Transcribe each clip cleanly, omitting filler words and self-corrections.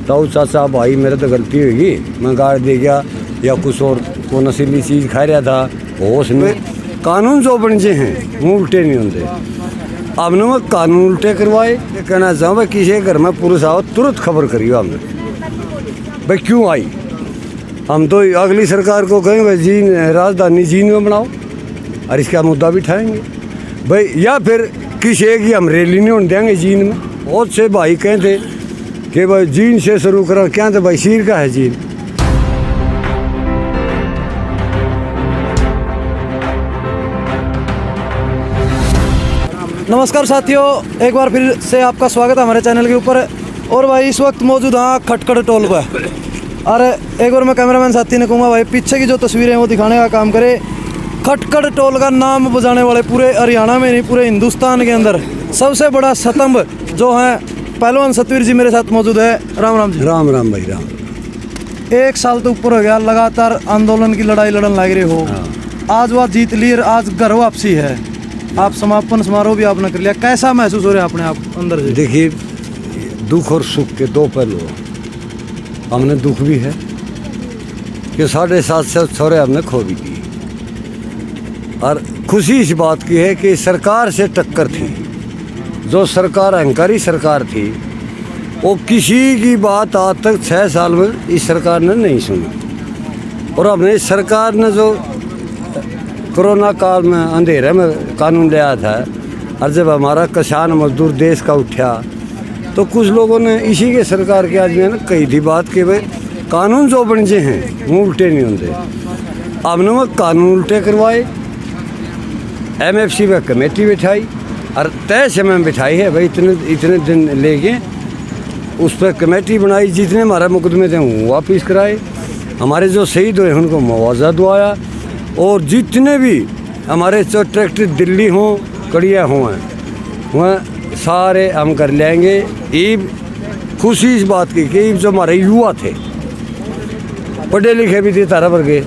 तो चाचा भाई मेरे तो गलती होगी, मैं गाड़ दे गया या कुछ और को नशीली चीज़ खा रहा था, होश में कानून जो बन हैं वो उल्टे नहीं होते। अब मैं कानून उल्टे करवाए, कहना चाहूँ भाई किसी घर में पुलिस आओ तुरंत खबर करियो हमने भाई क्यों आई। हम तो अगली सरकार को कहेंगे भाई जीन राजधानी जीन में बनाओ और इसका मुद्दा भी उठाएंगे भाई, या फिर किसी एक ही हम रैली नहीं होने देंगे जीन में। बहुत से भाई कहते कि भाई जीन से शुरू करो, क्या तो भाई शीर का है जीन। नमस्कार साथियों, एक बार फिर से आपका स्वागत है हमारे चैनल के ऊपर। और भाई इस वक्त मौजूद हाँ खटखट टोल पर, और एक बार मैं कैमरामैन साथी ने कहूँगा भाई पीछे की जो तस्वीरें हैं वो दिखाने का काम करे। खटखट टोल का नाम बजाने वाले पूरे हरियाणा में नहीं पूरे हिंदुस्तान के अंदर सबसे बड़ा स्तंभ जो है पहलवान सतवीर जी मेरे साथ मौजूद है। राम राम जी। राम राम भाई राम। 1 साल तो ऊपर हो गया लगातार आंदोलन की लड़ाई लड़न लग रहे हो। आज वह जीत ली, आज घर वापसी है, आप समापन समारोह भी आपने कर लिया, कैसा महसूस हो रहा है अपने आप अंदर से? देखिए दुख और सुख के दो पहलू, हमने दुख भी है कि 750 छोरे हमने खो भी दिए, और खुशी इस बात की है कि सरकार से टक्कर थी, जो सरकार अहंकारी सरकार थी वो किसी की बात आज तक 6 साल में इस सरकार ने नहीं सुनी। और हमने इस सरकार ने जो कोरोना काल में अंधेरे में कानून लिया था, और जब हमारा किसान मजदूर देश का उठा तो कुछ लोगों ने इसी के सरकार के आदमी ने कही थी बात कि भाई कानून जो बन हैं वो उल्टे नहीं होते। अब ने वो कानून उल्टे करवाए, MFC में कमेटी बिठाई और तय समय में बिठाई है भाई, इतने दिन लेके उस पर कमेटी बनाई, जितने हमारे मुकदमे थे वो वापस कराए, हमारे जो शहीद हुए उनको मुआवजा दिवाया, और जितने भी हमारे जो ट्रैक्टर दिल्ली हों कड़िया हों वह सारे हम कर लेंगे। ईब खुशी इस बात की कि जो हमारे युवा थे पढ़े लिखे भी थे तारा वर्गे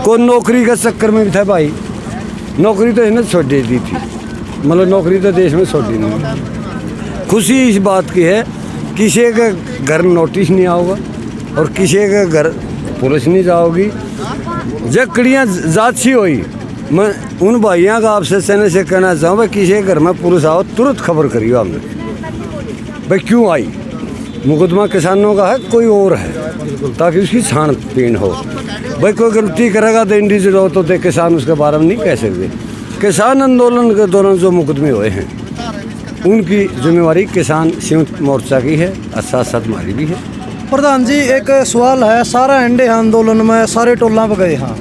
को नौकरी के चक्कर में भी था भाई, नौकरी तो इन्हें छोड़ दी थी, मतलब नौकरी तो देश में छोड़ दी नहीं। खुशी इस बात की है किसी का घर नोटिस नहीं आओगा और किसी का घर पुलिस नहीं जाओगी। जब कड़ियाँ जाती हुई मैं उन भाइयों का आपसे चैनल से कहना चाहूँ भाई किसी के घर में पुलिस आओ तुरंत खबर करियो हमने भाई क्यों आई। मुकदमा किसानों का है कोई और है, ताकि उसकी छानबीन हो। भाई कोई गलती करेगा तो इंडिविजुअल हो तो किसान उसके बारे में नहीं कह सकते। किसान आंदोलन के दौरान जो मुकदमे हुए हैं उनकी जिम्मेवारी किसान संयुक्त मोर्चा की है और साथ साथ हमारी भी है। प्रधान जी एक सवाल है, सारा एंडे आंदोलन में सारे टोला पर गए हाँ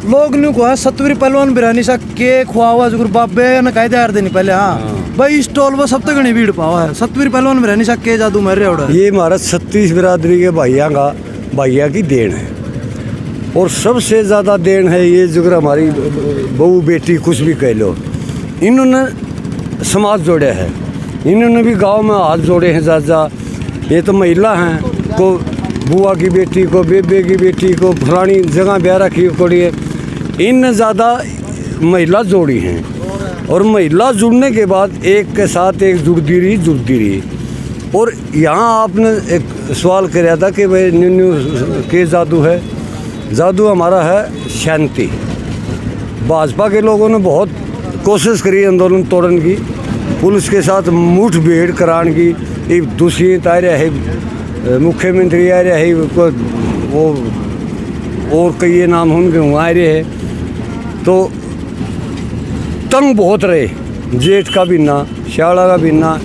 लोग न्यू को है सतवीर पहलवान बिरानी सा के खुआ हुआ जो बाबे ने कह दिया दिन पहले हाँ भाई इस टोल में सब तक नहीं भीड़ पावा है, सतवीर पहलवान बिरानी सा के जादू मर रहा है। ये हमारा 36 बिरादरी के भैया की देन है, और सबसे ज़्यादा देन है ये जो हमारी बहू बेटी कुछ भी कह लो, इन्होंने समाज जोड़े हैं, इन्होंने भी गांव में हाथ जोड़े हैं ज़्यादा। ये तो महिला हैं, को बुआ की बेटी को बेबे की बेटी को फलानी जगह ब्याह रखी कोड़ी है, इन ज़्यादा महिला जोड़ी हैं, और महिला जुड़ने के बाद एक के साथ एक जुड़ती रही। और यहाँ आपने एक सवाल कराया था कि भाई न्यू के जादू है, जादू हमारा है शांति। भाजपा के लोगों ने बहुत कोशिश करी आंदोलन तोड़ने की, पुलिस के साथ मुठभेड़ कराने की, एक दूसरी तारे है मुख्यमंत्री आ रहे है वो और कई नाम होंगे आ रहे हैं, तो तंग बहुत रहे। जेठ का महीना, श्याला का महीना,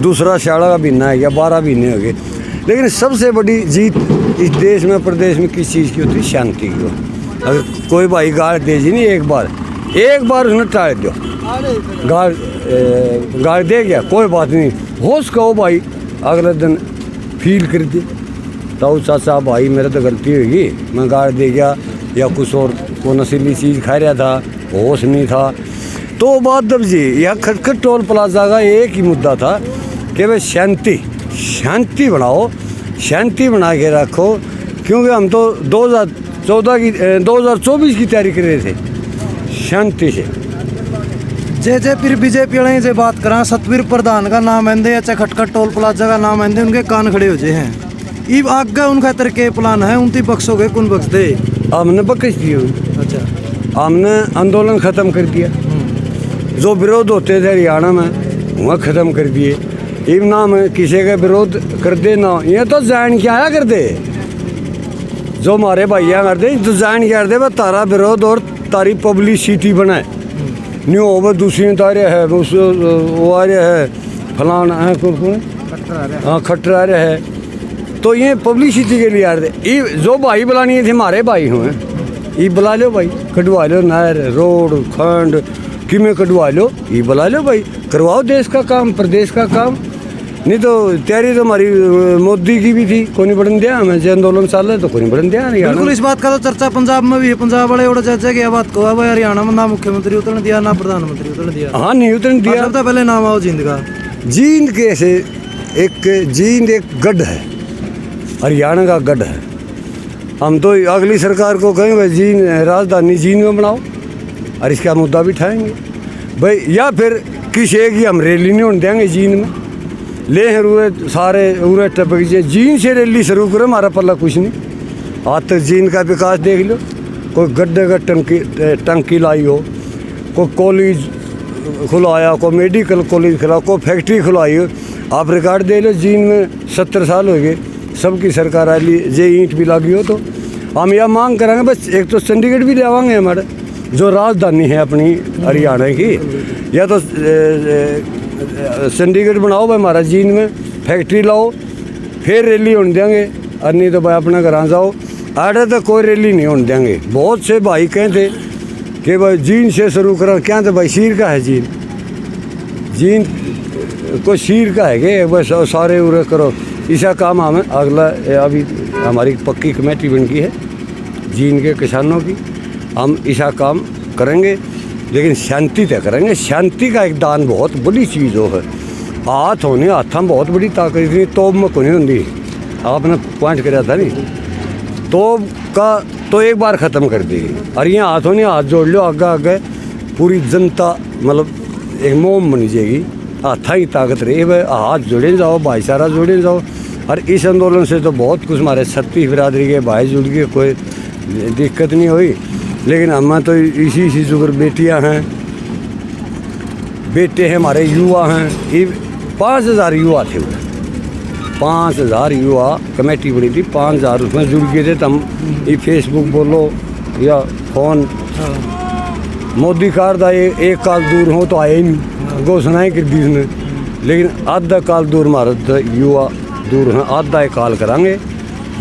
दूसरा श्याला का महीना है या 12 महीने हो गए, लेकिन सबसे बड़ी जीत इस देश में प्रदेश में किस चीज़ की होती है? शांति की। अगर कोई भाई गाड़ दे जी नहीं एक बार उसने टाल दो, गाड़ दे गया कोई बात नहीं, होश कहो भाई अगले दिन फील कर दे तो चाचा भाई मेरे तो गलती होगी, मैं गाड़ दे गया या कुछ और को नशीली चीज़ खा रहा था, होश नहीं था। तो बात दब जी यह खटखट टोल प्लाजा का एक ही मुद्दा था कि भाई शांति बनाओ, शांति बना के रखो, क्योंकि हम तो 2024 की तैयारी कर रहे थे शांति से। जे फिर बीजेपी वाले से बात करा, सतवीर प्रधान का नाम आंदे या खटखट टोल प्लाजा का नाम आंदे उनके कान खड़े हो जाए हैं। ये आगे उनका तरह के प्लान है 29 बक्सों के कौन बक्स दे? हमने बख्श दिए, अच्छा हमने आंदोलन ख़त्म कर दिया। जो विरोध होते थे हरियाणा में वह ख़त्म कर दिए। इब नाम किसी का विरोध कर दे ना, ये तो जान के आया कर दे, जो हमारे भैया कर दे तो जान क्या कर दे, वह तारा विरोध और तारी पब्लिसिटी बनाए। न्यू हो दूसरी तारे है वो आ रहा है फलाना है कौन हाँ खट्टर आ रहा है, तो ये पब्लिसिटी के लिए आ रहे थे। ये जो भाई बुलानी थे हमारे भाई हुए, ये बुला लो भाई, कटवा लो नहर रोड खंड कि में कटवा लो, ये बुला लो भाई, करवाओ देश का काम प्रदेश का काम। नहीं तो तैयारी तो हमारी मोदी की भी थी, कोई नहीं बढ़न दिया हमें, जो आंदोलन चल रहा तो कोई नहीं बढ़न दिया। बिल्कुल इस बात का तो चर्चा पंजाब में भी है, पंजाब वाले और चर्चा की बात को है हरियाणा में ना मुख्यमंत्री उतरने दिया ना प्रधानमंत्री उतरने दिया। हाँ नहीं उतरने दिया। सबसे पहले नाम आओ जींद का। जींद कैसे, एक जींद एक गढ़ है, हरियाणा का गढ़ है। हम तो अगली सरकार को कहेंगे भाई जींद राजधानी जींद में बनाओ और इसका मुद्दा भी उठाएंगे भाई, या फिर किसी एक ही हम रैली नहीं होने देंगे जींद में, ले हैं रूए सारे उरे टपक जाए, जींद से रैली शुरू करो, हमारा पल्ला कुछ नहीं। आज तक जींद का विकास देख लो, कोई गड्ढे का टंकी लाई हो, कोई कॉलेज खुलाया, कोई मेडिकल कॉलेज खुला, कोई फैक्ट्री खुलाई हो, आप रिकॉर्ड दे लो। जींद में 70 साल हो गए सबकी सरकार आ ली, जे ईंट भी लगी हो, तो हम यह मांग करेंगे बस एक तो चंडीगढ़ भी लेवाएंगे हमारे जो राजधानी है अपनी हरियाणा की, या तो चंडीगढ़ बनाओ भाई हमारा जींद में, फैक्ट्री लाओ, फिर रैली होने देंगे, और नहीं तो भाई अपना घर जाओ। आड़े तो कोई रैली नहीं होने देंगे। बहुत से भाई कहते कि भाई जींद से शुरू करो, क्या तो भाई शीर का है जींद, जींद कोई शीर का है कि बस सारे उरे करो। इसका काम हमें अगला अभी हमारी पक्की कमेटी बन गई है जींद के किसानों की, हम इसका काम करेंगे, लेकिन शांति तय करेंगे। शांति का एक दान बहुत बड़ी चीज़ हो है। हाथ होने हाथ में बहुत बड़ी ताकत, इतनी तोप में को नहीं होती, आपने पॉइंट कराया था नहीं, तोप का तो एक बार ख़त्म कर देगी, और ये हाथों ने हाथ जोड़ लो, आगे आगे पूरी जनता मतलब एक मोम बनी जाएगी। हाथा ही ताकत रही है, हाथ जोड़े जाओ, भाईचारा जोड़े जाओ। और इस आंदोलन से तो बहुत कुछ हमारे 36 बिरादरी के भाई जुड़ गए, कोई दिक्कत नहीं हुई। लेकिन हम तो इसी जुगर बेटियां हैं, बेटे हैं, हमारे युवा हैं, ये 5000 युवा थे, 5000 युवा कमेटी बनी थी, 5000 उसमें जुड़ गए थे। तो हम ये फेसबुक बोलो या फ़ोन, मोदी कार्ड आए एक काल दूर हो तो आए ही नहीं, घोषणाएँ कर दी उसने, लेकिन आधा काल दूर हमारा युवा दूर हैं, आधा एक काल करांगे।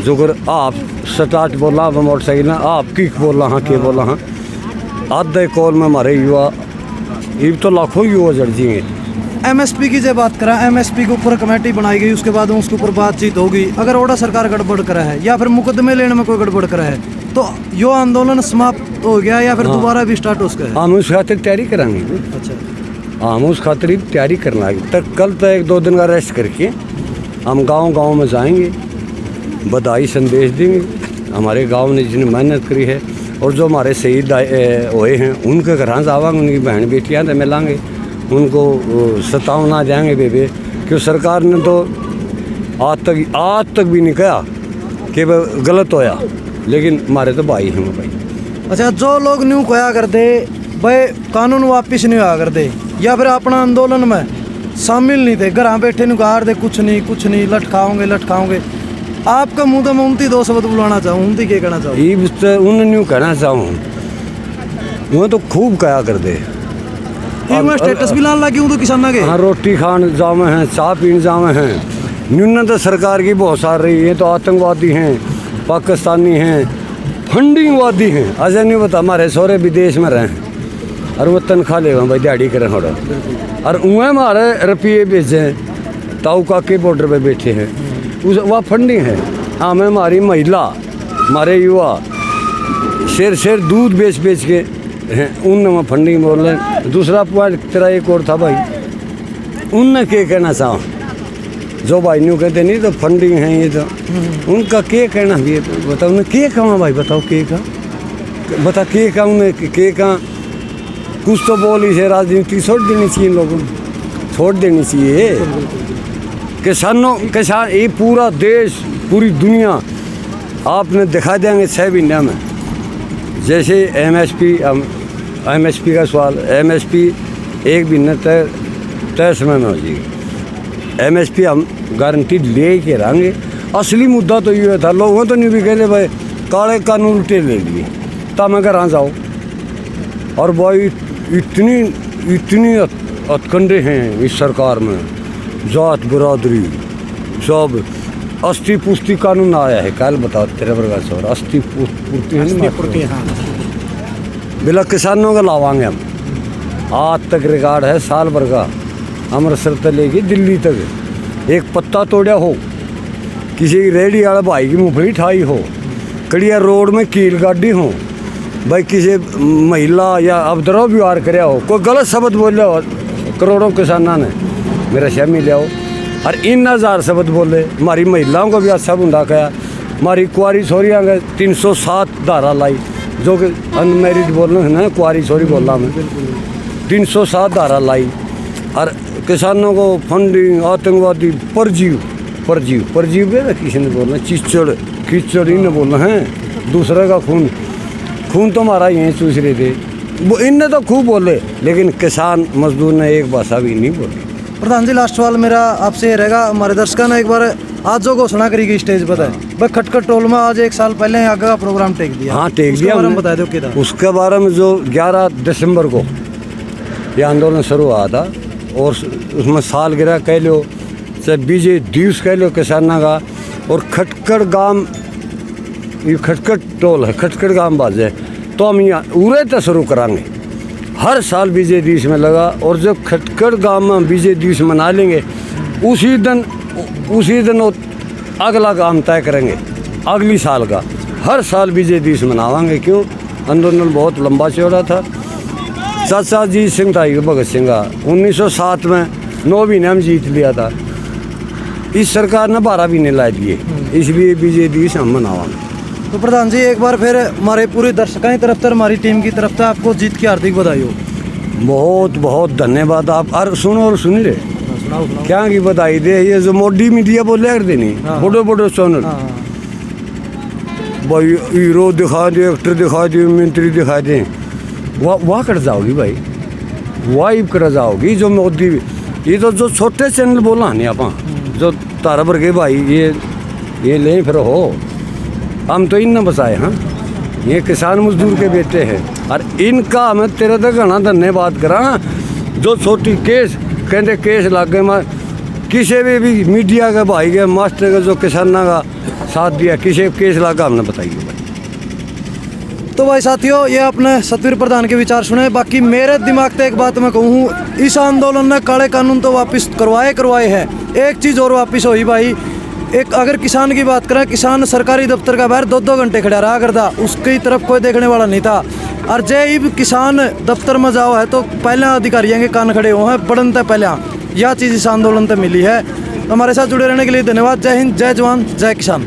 जुगर आप स्टार्ट बोला मोटरसाइकिल, आप किक बोला हाँ के बोला हाँ, आधा एक कॉल में हमारे युवा, ये तो लाखों युवा जड़ जाएंगे। एमएसपी की जब बात करें, एमएसपी के ऊपर कमेटी बनाई गई, उसके बाद उसके ऊपर बातचीत होगी। अगर ओडा सरकार गड़बड़ करा है या फिर मुकदमे लेने में कोई गड़बड़ करा है, तो यो आंदोलन समाप्त हो गया या फिर दोबारा भी स्टार्ट हो सकता है? हम उस खातिर तैयारी कराएंगे। अच्छा, हम उस खातिर तैयारी करना है। तक कल तक 1-2 दिन का रेस्ट करके हम गांव में जाएंगे, बधाई संदेश देंगे हमारे गांव ने जिन्हें मेहनत करी है, और जो हमारे शहीद हुए हैं उनके घर जावांगे, उनकी बहन बेटियाँ तो मिलांगे, उनको सतावना देंगे बेबे, क्यों सरकार ने तो आज तक भी नहीं कहा कि वह गलत होया, लेकिन हमारे तो भाई हैं भाई। अच्छा, जो लोग न्यू खोया करते भाई कानून वापिस नहीं हुआ करते, या फिर अपना आंदोलन में शामिल नहीं थे, घर बैठे नहीं गार दे, कुछ नहीं लटकाओगे, आपका मुँह तो मैं 29 शब्द बुलाना चाहूँ, 29 क्या कहना चाहूँ? ये तो उन्हें न्यू कहना चाहूँ, वो तो खूब कहा कर दे, स्टेटस भी लाने लगी हूँ तो किसाना के। हाँ, रोटी खान जामे हैं, चाय पीने जामे हैं, न्यून तो सरकार की बहुत सार रही है, तो आतंकवादी हैं, पाकिस्तानी हैं, फंडिंगवादी हैं। ऐसा नहीं बता, हमारे सौरे विदेश में रहे और वो तनख्वाह ले भाई दिहाड़ी करें थोड़ा, और उन्हें हमारे रुपये बेचें, ताऊ काके बॉर्डर पे बैठे हैं, उस वह फंडिंग है। हमें हमारी महिला, हमारे युवा शेर दूध बेच के हैं, उन फंडिंग बोल रहे हैं। दूसरा पॉइंट तेरा एक और था भाई, उनने क्या कहना चाहो, जो भाई न्यू कहते नहीं तो फंडिंग है ये, तो उनका क्या कहना भी है, बताओ उन्हें क्या कहा भाई, बताओ क्या कहा, बता क्या कहा उन्हें, क्या कहा, कुछ तो बोली से राजनीति छोड़ देनी चाहिए, लोगों को छोड़ देनी चाहिए। किसान ये पूरा देश पूरी दुनिया आपने दिखा देंगे 6 महीने में। जैसे MSP का सवाल, MSP 1 महीने तय समय में हो जाएगी। MSP हम गारंटी ले के रहेंगे। असली मुद्दा तो ये था, लोगों तो नहीं भी कहते भाई काले कानून उल्टे ले लिए तब मैं घर जाओ। और भाई इतनी अतकंडे हैं इस सरकार में, जात बिरादरी सब अस्थि पुष्टि कानून आया है। कल बताओ तेरे वर्गा से और अस्थि पूर्ति हाँ बिला किसानों का लावांगे हम। आज तक रिकॉर्ड है साल भर का, अमृतसर से लेके दिल्ली तक एक पत्ता तोड़ा हो, किसी की रेहड़ी वाले भाई की मूंगफली ठाई हो, कड़िया रोड में कील गाड़ी हो, भाई किसी महिला या अवद्रव व्यवहार कराया हो, कोई गलत शब्द बोले हो, करोड़ों किसानों ने मेरा शह मिलिया हो और इन 1000 शब्द बोले। हमारी महिलाओं को भी अच्छा बुंदा कहा, हमारी कुआरी छोरियाँ का 307 धारा लाई, जो कि अनमेरिड बोलना है ना, कुआरी छोरी बोलना मैं 307 धारा लाई। और किसानों को फंडिंग आतंकवादी परजीव है ना, किसी ने बोलना कीचड़ ही ने बोलना है, दूसरे का खून तो हमारा यहीं चूस रहे थे। वो इनने तो खूब बोले, लेकिन किसान मजदूर ने एक भाषा भी नहीं बोली। प्रधान जी लास्ट सवाल मेरा आपसे ये रहेगा, हमारे दर्शकों ने एक बार आज जो घोषणा करी गई स्टेज पर है भाई खटखट टोल में आज 1 साल पहले आगे का प्रोग्राम टेक दिया। हाँ टेक दिया, बता दो क्या था उसके बारे में। जो 11 दिसंबर को ये आंदोलन शुरू हुआ था और उसमें सालगिरह कह लो, चाहे विजय दिवस कह लो किसानों का। और खटखट गांव, ये खटखट टोल है, खटखट गांव बाजे तो हम यहाँ उरे तो शुरू कराएंगे। हर साल विजय दिवस में लगा, और जब खटखट गांव में विजय दिवस मना लेंगे उसी दिन अगला काम तय करेंगे अगली साल का। हर साल विजय दिवस मनावाएंगे। क्यों? आंदोलन बहुत लंबा चौड़ा था। चाचा अजीत सिंह था भगत सिंह का 1907 में 9 महीने में जीत लिया था। इस सरकार ने 12 महीने ला दिए, इसलिए विजय दिवस हम मनावाएंगे। तो प्रधान जी एक बार फिर हमारे पूरे दर्शकों की तरफ से, हमारी टीम की तरफ से आपको जीत की हार्दिक बधाई हो। बहुत बहुत धन्यवाद। आप और सुन ले क्या की बधाई दे, ये जो मोदी मीडिया बोले कर देनी बड़े चैनल भाई, हीरो दिखा दे, एक्टर दिखा दे, मंत्री दिखा दे, वाह कर जाओगी भाई, वाइब कर जाओगी। जो मोदी ये तो जो छोटे चैनल बोला नहीं आप, जो तारा भर के भाई ये ले फिर हो, हम तो इन न बचाए। हाँ ये किसान मजदूर के बेटे हैं और इनका मैं तेरे तक घना धन्यवाद करा। जो छोटी केस कहते केस लग गए, मैं किसी भी मीडिया के भाई के मास्टर का जो किसानों का साथ दिया, किसी केस लगा हमने बताइए। तो भाई साथियों ये आपने सतवीर प्रधान के विचार सुने। बाकी मेरे दिमाग से एक बात मैं कहूँ, इस आंदोलन ने काले कानून तो वापस करवाए हैं। एक चीज़ और वापस हुई भाई, एक अगर किसान की बात करें, किसान सरकारी दफ्तर का बाहर 2-2 घंटे खड़ा रहा करता, उसकी तरफ कोई देखने वाला नहीं था। और जब किसान दफ्तर में जाओ है तो पहले अधिकारियों के कान खड़े हुए हैं बढ़नते पहले। यह चीज़ इस आंदोलन से मिली है। हमारे साथ जुड़े रहने के लिए धन्यवाद। जय हिंद, जय जवान, जय किसान।